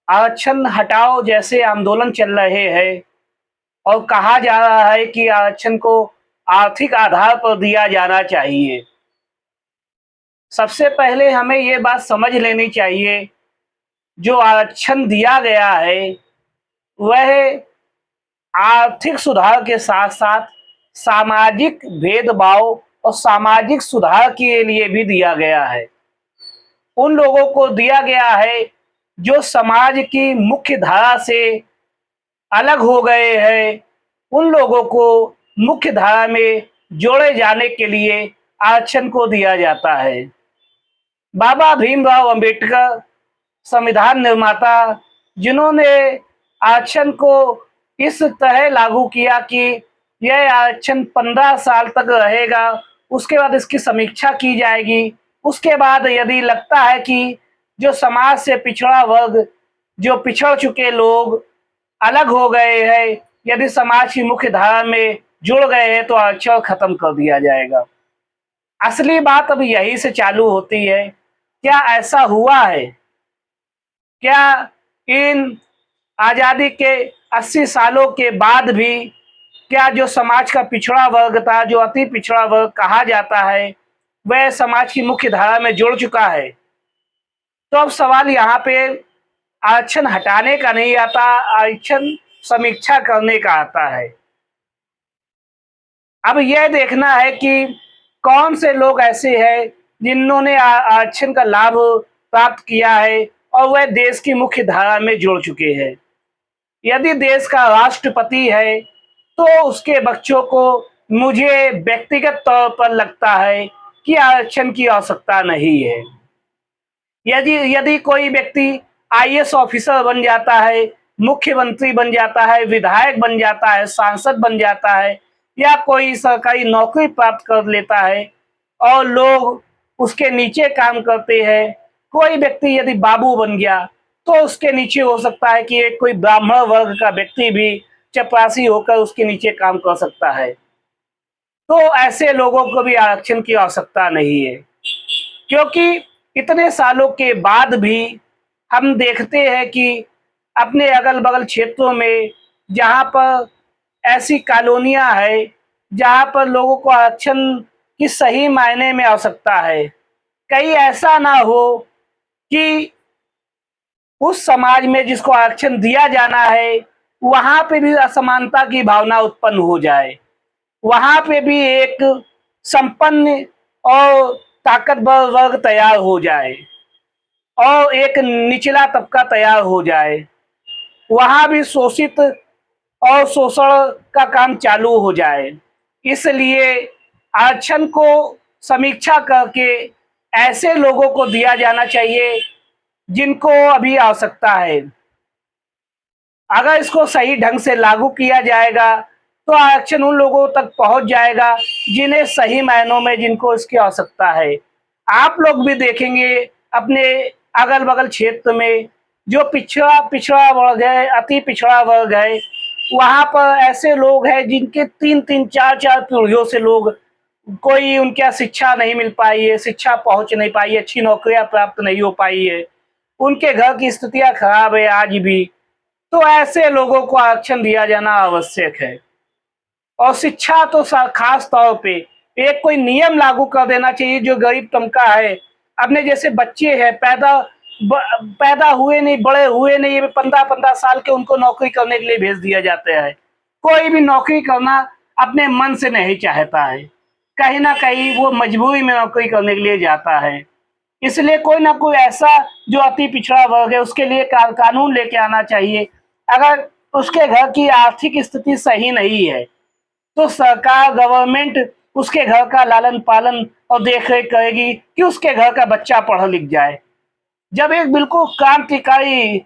आरक्षण हटाओ जैसे आंदोलन चल रहे हैं और कहा जा रहा है कि आरक्षण को आर्थिक आधार पर दिया जाना चाहिए। सबसे पहले हमें ये बात समझ लेनी चाहिए, जो आरक्षण दिया गया है, वह आर्थिक सुधार के साथ-साथ सामाजिक भेदभाव और सामाजिक सुधार के लिए भी दिया गया है। उन लोगों को दिया गया है, जो समाज की मुख्य धारा से अलग हो गए हैं, उन लोगों को मुख्य धारा में जोड़े जाने के लिए आरक्षण को दिया जाता है। बाबा भीमराव अंबेडकर संविधान निर्माता, जिन्होंने आरक्षण को इस तरह लागू किया कि यह आरक्षण 15 साल तक रहेगा, उसके बाद इसकी समीक्षा की जाएगी। उसके बाद यदि लगता है कि जो समाज से पिछड़ा वर्ग, जो पिछड़ चुके लोग अलग हो गए हैं, यदि समाज की मुख्य धारा में जुड़ गए हैं, तो आरक्षण खत्म कर दिया जाएगा। असली बात अब यहीं से चालू होती है। क्या ऐसा हुआ है? क्या इन आज़ादी के 80 सालों के बाद भी क्या जो समाज का पिछड़ा वर्ग था, जो अति पिछड़ा वर्ग कहा जाता है, वह समाज की मुख्य धारा में जुड़ चुका है? तो अब सवाल यहाँ पे आरक्षण हटाने का नहीं आता, आरक्षण समीक्षा करने का आता है। अब यह देखना है कि कौन से लोग ऐसे हैं जिन्होंने आरक्षण का लाभ प्राप्त किया है और वह देश की मुख्य धारा में जुड़ चुके हैं। यदि देश का राष्ट्रपति है, तो उसके बच्चों को मुझे व्यक्तिगत तौर पर लगता है कि आरक्षण की आवश्यकता नहीं है। यदि यदि कोई व्यक्ति आईएएस ऑफिसर बन जाता है, मुख्यमंत्री बन जाता है, विधायक बन जाता है, सांसद बन जाता है या कोई सरकारी नौकरी प्राप्त कर लेता है और लोग उसके नीचे काम करते हैं, कोई व्यक्ति यदि बाबू बन गया, तो उसके नीचे हो सकता है कि एक कोई ब्राह्मण वर्ग का व्यक्ति भी चपरासी होकर उसके नीचे काम कर सकता है। तो ऐसे लोगों को भी आरक्षण की आवश्यकता नहीं है, क्योंकि इतने सालों के बाद भी हम देखते हैं कि अपने अगल-बगल क्षेत्रों में जहाँ पर ऐसी कॉलोनियाँ हैं, जहाँ पर लोगों को आरक्षण की सही मायने में आवश्यकता है। कहीं ऐसा ना हो कि उस समाज में जिसको आरक्षण दिया जाना है, वहाँ पे भी असमानता की भावना उत्पन्न हो जाए। वहाँ पे भी एक संपन्न और ताकतवर वर्ग तैयार हो जाए और एक निचला तबका तैयार हो जाए। वहाँ भी शोषित और शोषण का काम चालू हो जाए। इसलिए आरक्षण को समीक्षा करके ऐसे लोगों को दिया जाना चाहिए जिनको अभी आवश्यकता है। अगर इसको सही ढंग से लागू किया जाएगा, तो आरक्षण उन लोगों तक पहुंच जाएगा जिन्हें सही मायनों में जिनको इसकी आवश्यकता है। आप लोग भी देखेंगे अपने अगल-बगल क्षेत्र में जो पिछड़ा पिछड़ा वर्ग है, अति पिछड़ा वर्ग है, वहाँ पर ऐसे लोग हैं जिनके 3-3 4-4 पीढ़ियों से लोग कोई उनके यहाँ शिक्षा नहीं मिल पाई है, शिक्षा पहुँच नहीं पाई है, अच्छी नौकरियाँ प्राप्त नहीं हो पाई है। उनके घर की स्थितियाँ खराब है आज भी। तो ऐसे लोगों को आरक्षण दिया जाना आवश्यक है। और शिक्षा तो खास तौर पे एक कोई नियम लागू कर देना चाहिए, जो गरीब तबका है, अपने जैसे बच्चे हैं, पैदा हुए नहीं, बड़े हुए नहीं, 15-15 साल के, उनको नौकरी करने के लिए भेज दिया जाता है। कोई भी नौकरी करना अपने मन से नहीं चाहता है, कहीं ना कहीं वो मजबूरी में नौकरी करने के लिए जाता है। इसलिए कोई ना कोई ऐसा जो अति पिछड़ा वर्ग है, उसके लिए कानून लेके आना चाहिए। अगर उसके घर की आर्थिक स्थिति सही नहीं है, तो सरकार, गवर्नमेंट उसके घर का लालन पालन और देखरेख करेगी कि उसके घर का बच्चा पढ़ लिख जाए। जब एक बिल्कुल क्रांतिकारी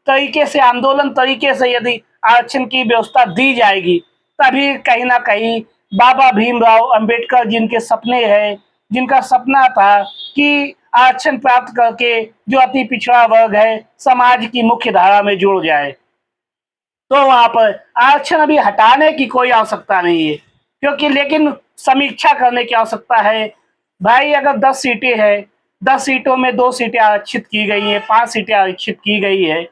तरीके से, आंदोलन तरीके से यदि आरक्षण की व्यवस्था दी जाएगी, तभी कहीं ना कहीं बाबा भीमराव अंबेडकर जिनके सपने हैं, जिनका सपना था कि आरक्षण प्राप्त करके जो अति पिछड़ा वर्ग है समाज की मुख्य धारा में जुड़ जाए, तो वहां पर आरक्षण अभी हटाने की कोई आवश्यकता नहीं है, क्योंकि लेकिन समीक्षा करने की आवश्यकता है। भाई अगर 10 सीटें हैं, 10 सीटों में 2 सीटें आरक्षित की गई है, 5 सीटें आरक्षित की गई है,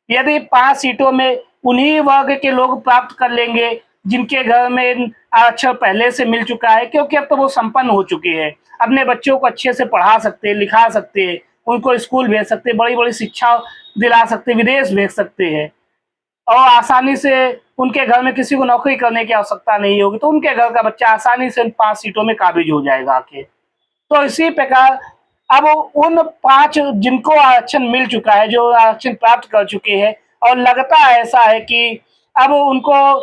यदि 5 सीटों में उन्हीं वर्ग के लोग प्राप्त कर लेंगे जिनके घर में आरक्षण पहले से मिल चुका है, क्योंकि अब तो वो संपन्न हो चुके हैं, अपने बच्चों को अच्छे से पढ़ा सकते हैं, लिखा सकते हैं, उनको स्कूल भेज सकते हैं, बड़ी-बड़ी शिक्षा दिला सकते हैं, विदेश भेज सकते हैं और आसानी से उनके घर में किसी को नौकरी करने की आवश्यकता नहीं होगी, तो उनके घर का बच्चा आसानी से उन 5 सीटों में काबिज हो जाएगा आके। तो इसी प्रकार अब उन 5 जिनको आरक्षण मिल चुका है, जो आरक्षण प्राप्त कर चुके हैं और लगता ऐसा है कि अब उनको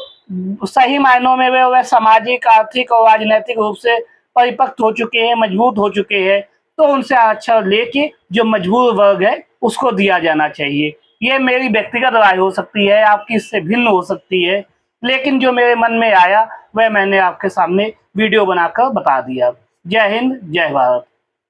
सही मायनों में वे सामाजिक, आर्थिक और राजनैतिक रूप से परिपक्व हो चुके हैं, मजबूत हो चुके हैं, तो उनसे आरक्षण लेके जो मजबूर वर्ग है, उसको दिया जाना चाहिए। ये मेरी व्यक्तिगत राय हो सकती है, आपकी इससे भिन्न हो सकती है, लेकिन जो मेरे मन में आया, वह मैंने आपके सामने वीडियो बनाकर बता दिया। जय हिंद, जय भारत।